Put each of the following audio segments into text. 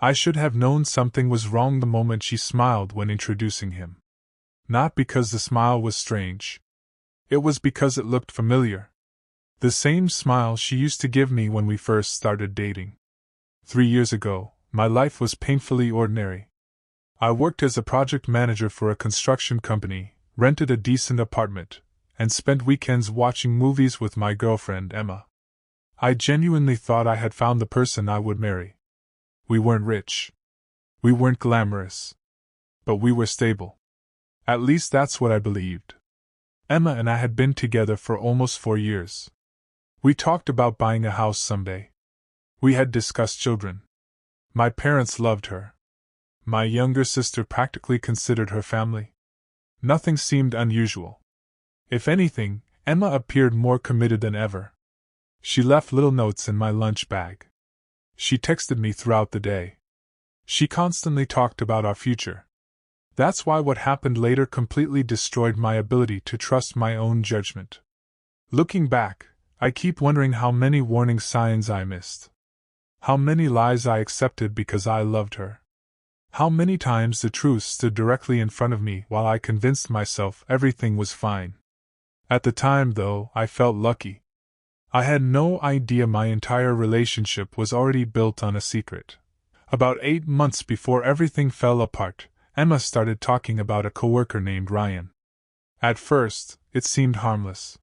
I should have known something was wrong the moment she smiled when introducing him. Not because the smile was strange. It was because it looked familiar. The same smile she used to give me when we first started dating. 3 years ago, my life was painfully ordinary. I worked as a project manager for a construction company, rented a decent apartment, and spent weekends watching movies with my girlfriend Emma. I genuinely thought I had found the person I would marry. We weren't rich. We weren't glamorous. But we were stable. At least that's what I believed. Emma and I had been together for almost 4 years. We talked about buying a house someday. We had discussed children. My parents loved her. My younger sister practically considered her family. Nothing seemed unusual. If anything, Emma appeared more committed than ever. She left little notes in my lunch bag. She texted me throughout the day. She constantly talked about our future. That's why what happened later completely destroyed my ability to trust my own judgment. Looking back, I keep wondering how many warning signs I missed. How many lies I accepted because I loved her. How many times the truth stood directly in front of me while I convinced myself everything was fine. At the time, though, I felt lucky. I had no idea my entire relationship was already built on a secret. About 8 months before everything fell apart, Emma started talking about a coworker named Ryan. At first, it seemed harmless.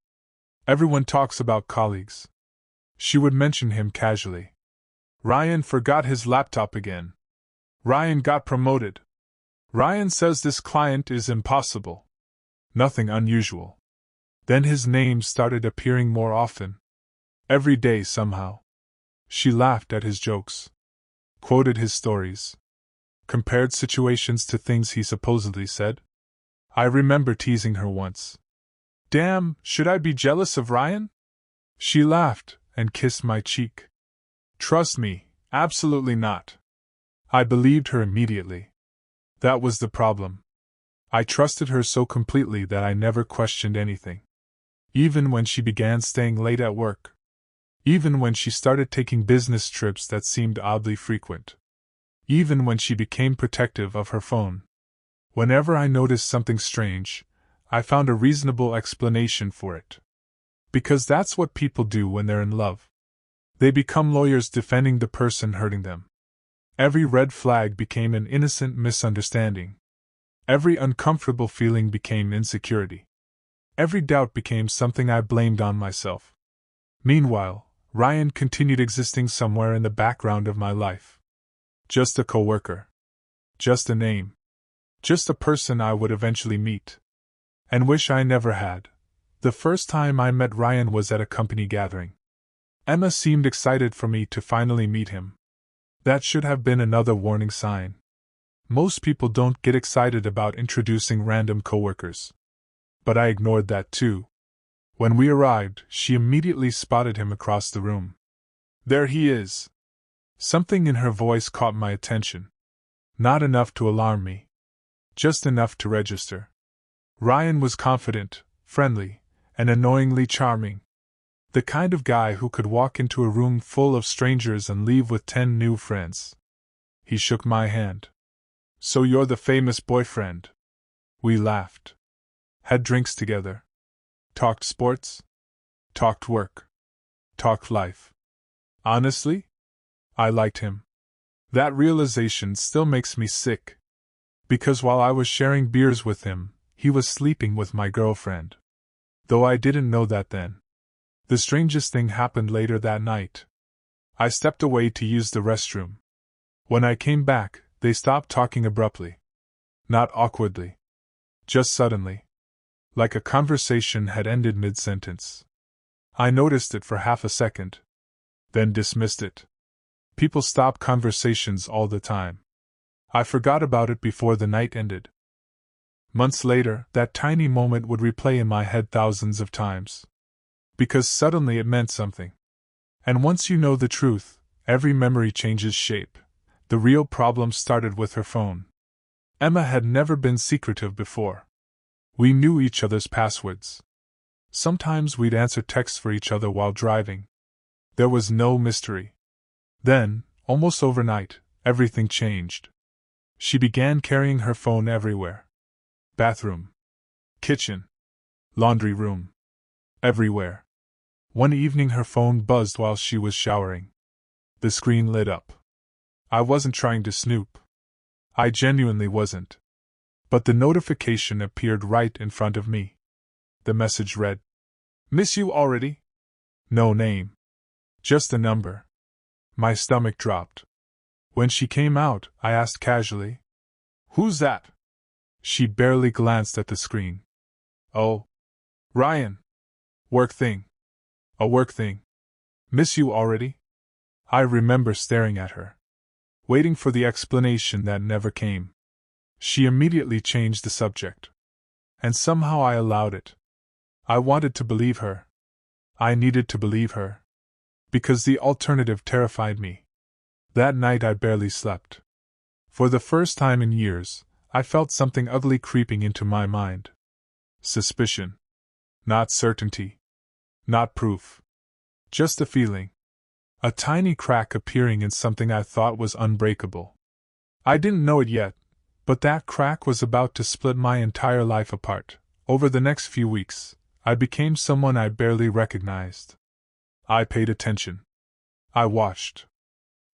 Everyone talks about colleagues. She would mention him casually. Ryan forgot his laptop again. Ryan got promoted. Ryan says this client is impossible. Nothing unusual. Then his name started appearing more often. Every day somehow. She laughed at his jokes. Quoted his stories. Compared situations to things he supposedly said. I remember teasing her once. Damn, should I be jealous of Ryan? She laughed and kissed my cheek. Trust me, absolutely not. I believed her immediately. That was the problem. I trusted her so completely that I never questioned anything. Even when she began staying late at work. Even when she started taking business trips that seemed oddly frequent. Even when she became protective of her phone. Whenever I noticed something strange, I found a reasonable explanation for it. Because that's what people do when they're in love. They become lawyers defending the person hurting them. Every red flag became an innocent misunderstanding. Every uncomfortable feeling became insecurity. Every doubt became something I blamed on myself. Meanwhile, Ryan continued existing somewhere in the background of my life. Just a coworker. Just a name. Just a person I would eventually meet. And wish I never had. The first time I met Ryan was at a company gathering. Emma seemed excited for me to finally meet him. That should have been another warning sign. Most people don't get excited about introducing random coworkers. But I ignored that too. When we arrived, she immediately spotted him across the room. There he is. Something in her voice caught my attention. Not enough to alarm me. Just enough to register. Ryan was confident, friendly, and annoyingly charming. The kind of guy who could walk into a room full of strangers and leave with 10 new friends. He shook my hand. So you're the famous boyfriend. We laughed. Had drinks together. Talked sports. Talked work. Talked life. Honestly? I liked him. That realization still makes me sick. Because while I was sharing beers with him, he was sleeping with my girlfriend. Though I didn't know that then. The strangest thing happened later that night. I stepped away to use the restroom. When I came back, they stopped talking abruptly. Not awkwardly. Just suddenly. Like a conversation had ended mid-sentence. I noticed it for half a second. Then dismissed it. People stop conversations all the time. I forgot about it before the night ended. Months later, that tiny moment would replay in my head thousands of times. Because suddenly it meant something. And once you know the truth, every memory changes shape. The real problem started with her phone. Emma had never been secretive before. We knew each other's passwords. Sometimes we'd answer texts for each other while driving. There was no mystery. Then, almost overnight, everything changed. She began carrying her phone everywhere. Bathroom, kitchen, laundry room, everywhere. One evening her phone buzzed while she was showering. The screen lit up. I wasn't trying to snoop. I genuinely wasn't. But the notification appeared right in front of me. The message read, "Miss you already?" No name. Just a number. My stomach dropped. When she came out, I asked casually, "Who's that?" She barely glanced at the screen. "Oh, Ryan. Work thing. A work thing. Miss you already?" I remember staring at her, waiting for the explanation that never came. She immediately changed the subject. And somehow I allowed it. I wanted to believe her. I needed to believe her. Because the alternative terrified me. That night I barely slept. For the first time in years, I felt something ugly creeping into my mind. Suspicion. Not certainty. Not proof. Just a feeling. A tiny crack appearing in something I thought was unbreakable. I didn't know it yet, but that crack was about to split my entire life apart. Over the next few weeks, I became someone I barely recognized. I paid attention. I watched.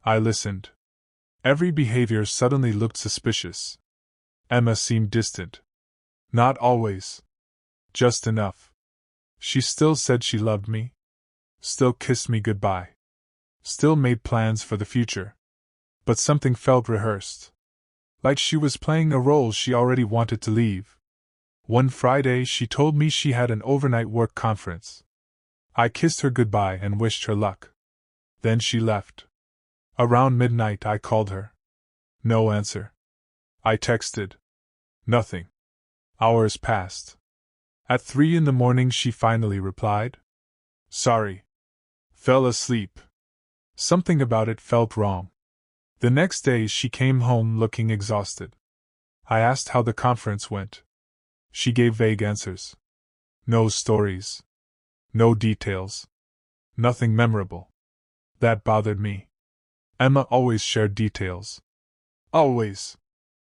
I listened. Every behavior suddenly looked suspicious. Emma seemed distant. Not always. Just enough. She still said she loved me. Still kissed me goodbye. Still made plans for the future. But something felt rehearsed. Like she was playing a role she already wanted to leave. One Friday she told me she had an overnight work conference. I kissed her goodbye and wished her luck. Then she left. Around midnight I called her. No answer. I texted. Nothing. Hours passed. At 3 in the morning she finally replied. Sorry. Fell asleep. Something about it felt wrong. The next day she came home looking exhausted. I asked how the conference went. She gave vague answers. No stories. No details. Nothing memorable. That bothered me. Emma always shared details. Always.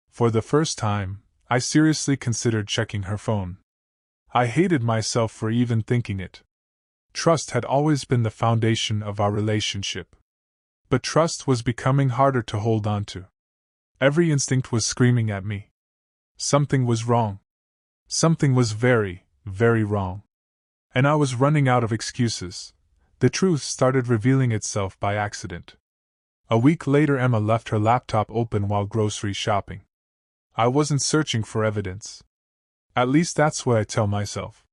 For the first time, I seriously considered checking her phone. I hated myself for even thinking it. Trust had always been the foundation of our relationship. But trust was becoming harder to hold on to. Every instinct was screaming at me. Something was wrong. Something was very, very wrong. And I was running out of excuses. The truth started revealing itself by accident. A week later Emma left her laptop open while grocery shopping. I wasn't searching for evidence. At least that's what I tell myself.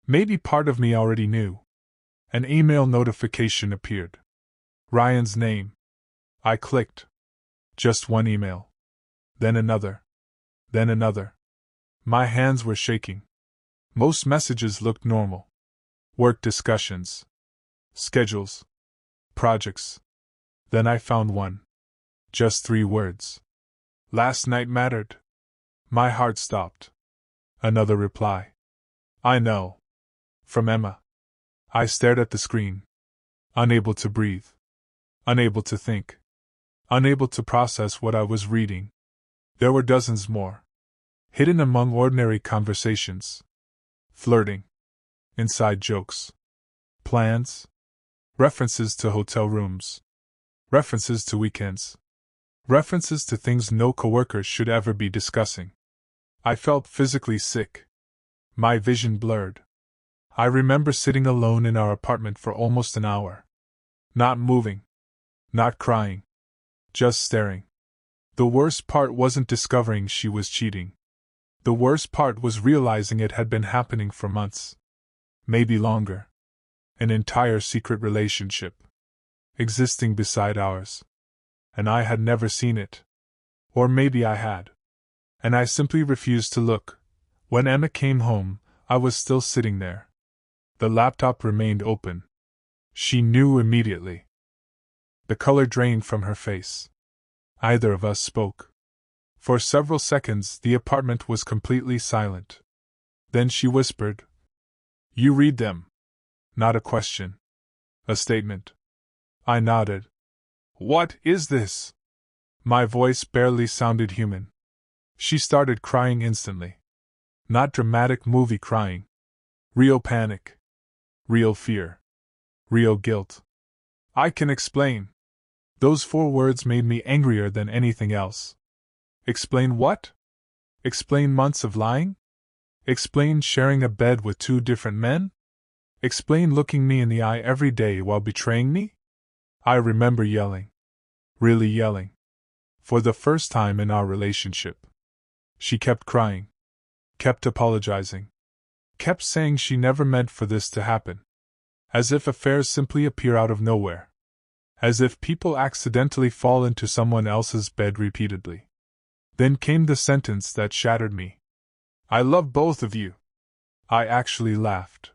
Maybe part of me already knew. An email notification appeared. Ryan's name. I clicked. Just one email. Then another. Then another. My hands were shaking. Most messages looked normal. Work discussions. Schedules. Projects. Then I found one. Just 3 words. Last night mattered. My heart stopped. Another reply. I know. From Emma. I stared at the screen. Unable to breathe. Unable to think. Unable to process what I was reading. There were dozens more. Hidden among ordinary conversations. Flirting. Inside jokes. Plans. References to hotel rooms. References to weekends. References to things no coworkers should ever be discussing. I felt physically sick. My vision blurred. I remember sitting alone in our apartment for almost an hour. Not moving. Not crying. Just staring. The worst part wasn't discovering she was cheating. The worst part was realizing it had been happening for months. Maybe longer. An entire secret relationship. Existing beside ours. And I had never seen it. Or maybe I had. And I simply refused to look. When Emma came home, I was still sitting there. The laptop remained open. She knew immediately. The color drained from her face. Either of us spoke. For several seconds the apartment was completely silent. Then she whispered, "You read them." Not a question. A statement. I nodded. "What is this?" My voice barely sounded human. She started crying instantly. Not dramatic movie crying. Real panic. Real fear. Real guilt. I can explain. Those 4 words made me angrier than anything else. Explain what? Explain months of lying? Explain sharing a bed with 2 different men? Explain looking me in the eye every day while betraying me? I remember yelling. Really yelling. For the first time in our relationship. She kept crying. Kept apologizing. Kept saying she never meant for this to happen. As if affairs simply appear out of nowhere. As if people accidentally fall into someone else's bed repeatedly. Then came the sentence that shattered me. I love both of you. I actually laughed.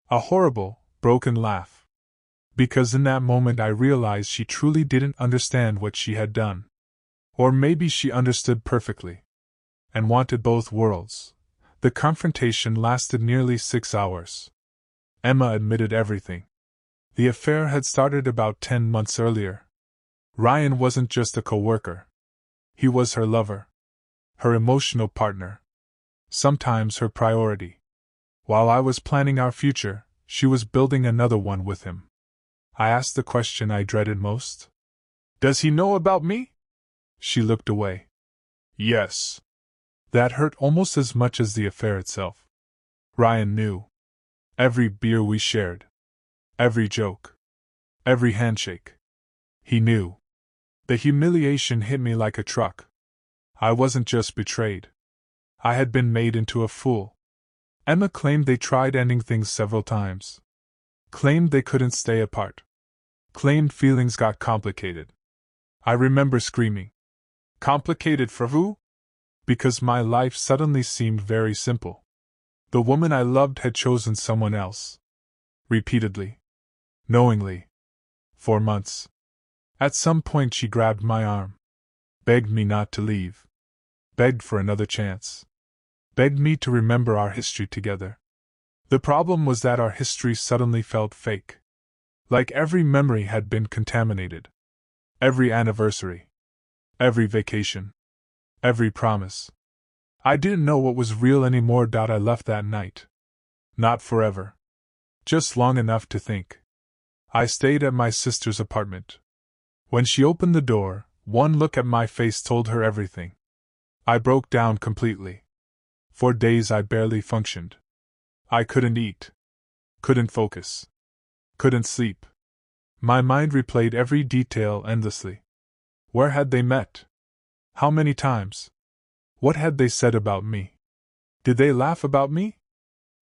A horrible, broken laugh. Because in that moment I realized she truly didn't understand what she had done. Or maybe she understood perfectly. And wanted both worlds. The confrontation lasted nearly 6 hours. Emma admitted everything. The affair had started about 10 months earlier. Ryan wasn't just a coworker. He was her lover. Her emotional partner. Sometimes her priority. While I was planning our future, she was building another one with him. I asked the question I dreaded most. Does he know about me? She looked away. Yes. That hurt almost as much as the affair itself. Ryan knew. Every beer we shared. Every joke. Every handshake. He knew. The humiliation hit me like a truck. I wasn't just betrayed. I had been made into a fool. Emma claimed they tried ending things several times. Claimed they couldn't stay apart. Claimed feelings got complicated. I remember screaming. Complicated for who? Because my life suddenly seemed very simple. The woman I loved had chosen someone else. Repeatedly. Knowingly. For months. At some point she grabbed my arm. Begged me not to leave. Begged for another chance. Begged me to remember our history together. The problem was that our history suddenly felt fake. Like every memory had been contaminated. Every anniversary. Every vacation. Every promise. I didn't know what was real anymore. I left that night. Not forever. Just long enough to think. I stayed at my sister's apartment. When she opened the door, one look at my face told her everything. I broke down completely. For days I barely functioned. I couldn't eat. Couldn't focus. Couldn't sleep. My mind replayed every detail endlessly. Where had they met? How many times? What had they said about me? Did they laugh about me?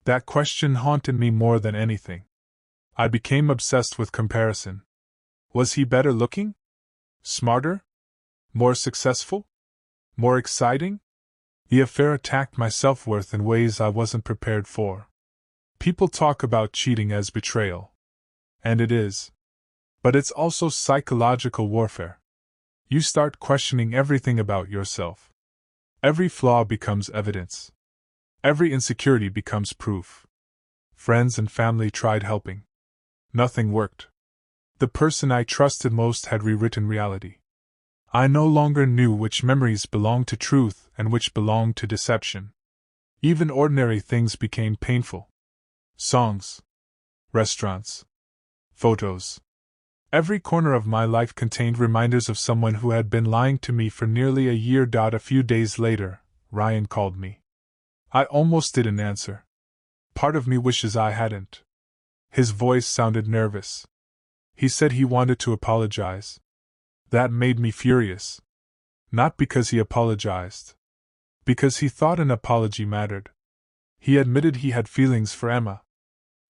That question haunted me more than anything. I became obsessed with comparison. Was he better looking? Smarter? More successful? More exciting? The affair attacked my self-worth in ways I wasn't prepared for. People talk about cheating as betrayal. And it is. But it's also psychological warfare. You start questioning everything about yourself. Every flaw becomes evidence. Every insecurity becomes proof. Friends and family tried helping. Nothing worked. The person I trusted most had rewritten reality. I no longer knew which memories belonged to truth and which belonged to deception. Even ordinary things became painful. Songs. Restaurants. Photos. Every corner of my life contained reminders of someone who had been lying to me for nearly a year. A few days later, Ryan called me. I almost didn't answer. Part of me wishes I hadn't. His voice sounded nervous. He said he wanted to apologize. That made me furious. Not because he apologized. Because he thought an apology mattered. He admitted he had feelings for Emma.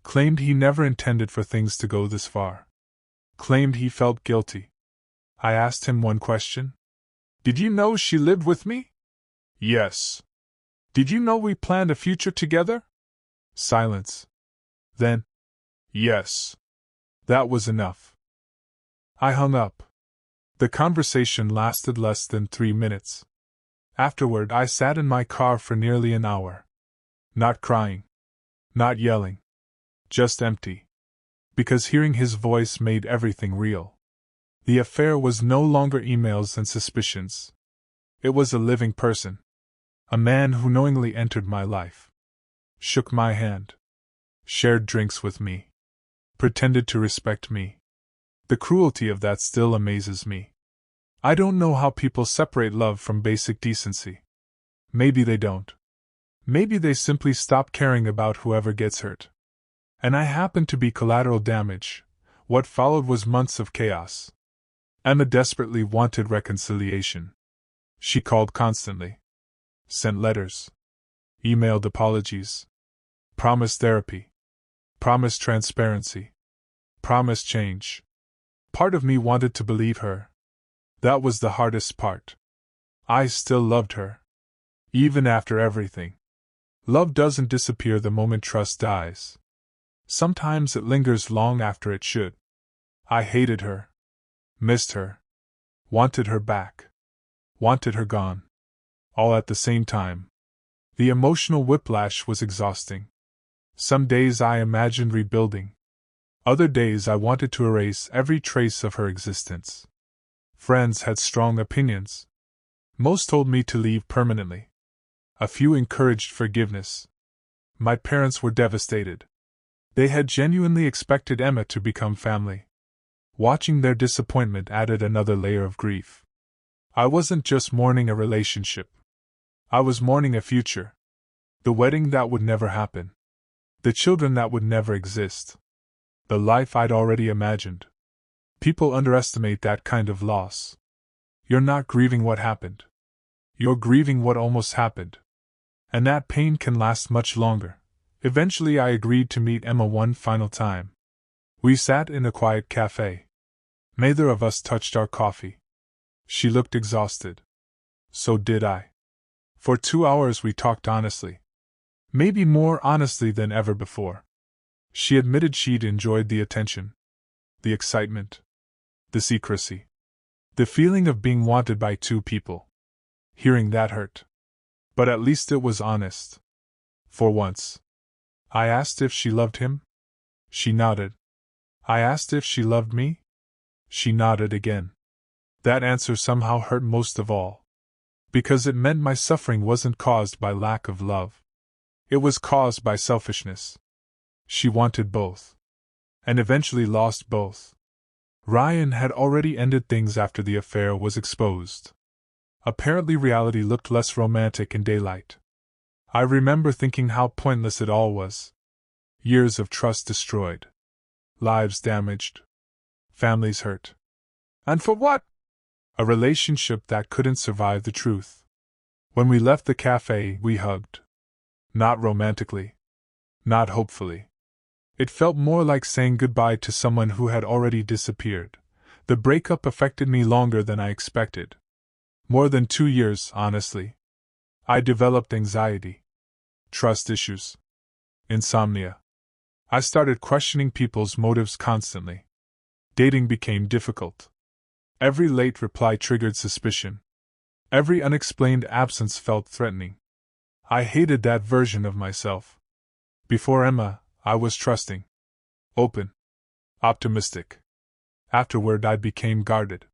Claimed he never intended for things to go this far. Claimed he felt guilty. I asked him one question. Did you know she lived with me? Yes. Did you know we planned a future together? Silence. Then, yes. That was enough. I hung up. The conversation lasted less than 3 minutes. Afterward, I sat in my car for nearly an hour. Not crying. Not yelling. Just empty. Because hearing his voice made everything real. The affair was no longer emails and suspicions. It was a living person. A man who knowingly entered my life. Shook my hand. Shared drinks with me. Pretended to respect me. The cruelty of that still amazes me. I don't know how people separate love from basic decency. Maybe they don't. Maybe they simply stop caring about whoever gets hurt. And I happen to be collateral damage. What followed was months of chaos. Emma desperately wanted reconciliation. She called constantly. Sent letters. Emailed apologies. Promised therapy. Promised transparency. Promised change. Part of me wanted to believe her. That was the hardest part. I still loved her. Even after everything. Love doesn't disappear the moment trust dies. Sometimes it lingers long after it should. I hated her. Missed her. Wanted her back. Wanted her gone. All at the same time. The emotional whiplash was exhausting. Some days I imagined rebuilding. Other days I wanted to erase every trace of her existence. Friends had strong opinions. Most told me to leave permanently. A few encouraged forgiveness. My parents were devastated. They had genuinely expected Emma to become family. Watching their disappointment added another layer of grief. I wasn't just mourning a relationship. I was mourning a future. The wedding that would never happen. The children that would never exist. The life I'd already imagined. People underestimate that kind of loss. You're not grieving what happened. You're grieving what almost happened. And that pain can last much longer. Eventually I agreed to meet Emma one final time. We sat in a quiet cafe. Neither of us touched our coffee. She looked exhausted. So did I. For 2 hours we talked honestly. Maybe more honestly than ever before. She admitted she'd enjoyed the attention. The excitement. The secrecy. The feeling of being wanted by two people. Hearing that hurt. But at least it was honest. For once. I asked if she loved him. She nodded. I asked if she loved me. She nodded again. That answer somehow hurt most of all. Because it meant my suffering wasn't caused by lack of love. It was caused by selfishness. She wanted both. And eventually lost both. Ryan had already ended things after the affair was exposed. Apparently reality looked less romantic in daylight. I remember thinking how pointless it all was. Years of trust destroyed. Lives damaged. Families hurt. And for what? A relationship that couldn't survive the truth. When we left the cafe, we hugged. Not romantically. Not hopefully. It felt more like saying goodbye to someone who had already disappeared. The breakup affected me longer than I expected. More than 2 years, honestly. I developed anxiety. Trust issues. Insomnia. I started questioning people's motives constantly. Dating became difficult. Every late reply triggered suspicion. Every unexplained absence felt threatening. I hated that version of myself. Before Emma, I was trusting. Open. Optimistic. Afterward, I became guarded.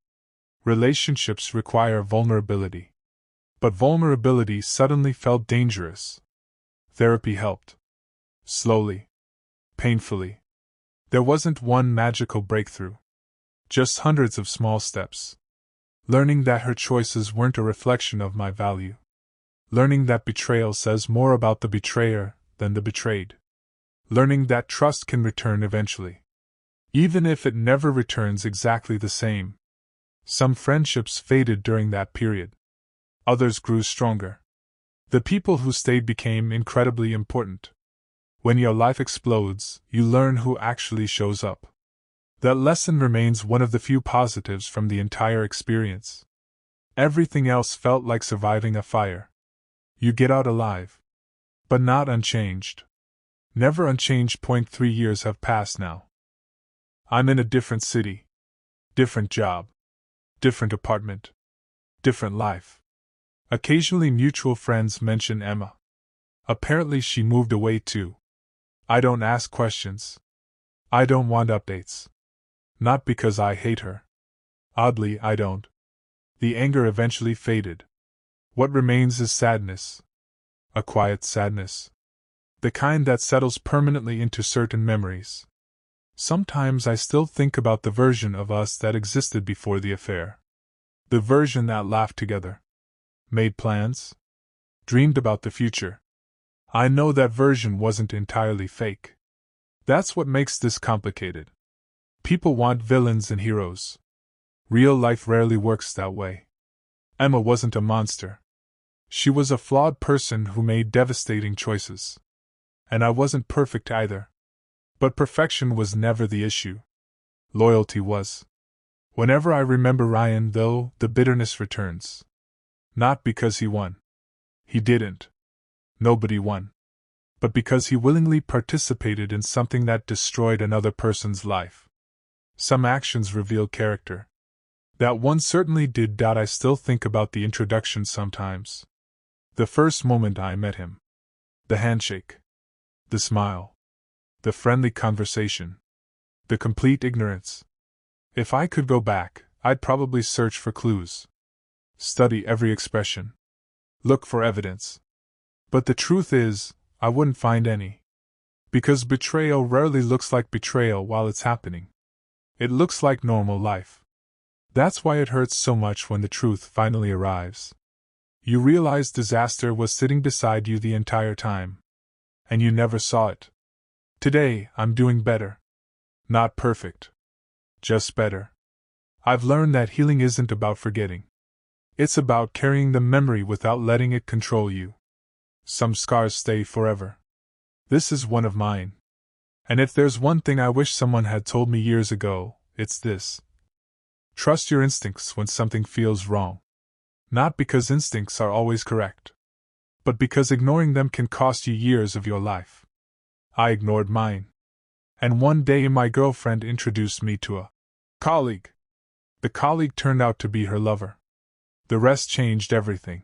Relationships require vulnerability. But vulnerability suddenly felt dangerous. Therapy helped. Slowly. Painfully. There wasn't one magical breakthrough. Just hundreds of small steps. Learning that her choices weren't a reflection of my value. Learning that betrayal says more about the betrayer than the betrayed. Learning that trust can return eventually. Even if it never returns exactly the same. Some friendships faded during that period. Others grew stronger. The people who stayed became incredibly important. When your life explodes, you learn who actually shows up. That lesson remains one of the few positives from the entire experience. Everything else felt like surviving a fire. You get out alive. But not unchanged. Never unchanged. 3 years have passed now. I'm in a different city. Different job. Different apartment. Different life. Occasionally mutual friends mention Emma. Apparently she moved away too. I don't ask questions. I don't want updates. Not because I hate her. Oddly, I don't. The anger eventually faded. What remains is sadness. A quiet sadness. The kind that settles permanently into certain memories. Sometimes I still think about the version of us that existed before the affair. The version that laughed together. Made plans. Dreamed about the future. I know that version wasn't entirely fake. That's what makes this complicated. People want villains and heroes. Real life rarely works that way. Emma wasn't a monster. She was a flawed person who made devastating choices. And I wasn't perfect either. But perfection was never the issue. Loyalty was. Whenever I remember Ryan, though, the bitterness returns. Not because he won. He didn't. Nobody won. But because he willingly participated in something that destroyed another person's life. Some actions reveal character. That one certainly did. I still think about the introduction sometimes. The first moment I met him. The handshake. The smile. The friendly conversation. The complete ignorance. If I could go back, I'd probably search for clues. Study every expression. Look for evidence. But the truth is, I wouldn't find any. Because betrayal rarely looks like betrayal while it's happening. It looks like normal life. That's why it hurts so much when the truth finally arrives. You realize disaster was sitting beside you the entire time. And you never saw it. Today, I'm doing better. Not perfect. Just better. I've learned that healing isn't about forgetting. It's about carrying the memory without letting it control you. Some scars stay forever. This is one of mine. And if there's one thing I wish someone had told me years ago, it's this. Trust your instincts when something feels wrong. Not because instincts are always correct, but because ignoring them can cost you years of your life. I ignored mine. And one day my girlfriend introduced me to a colleague. The colleague turned out to be her lover. The rest changed everything.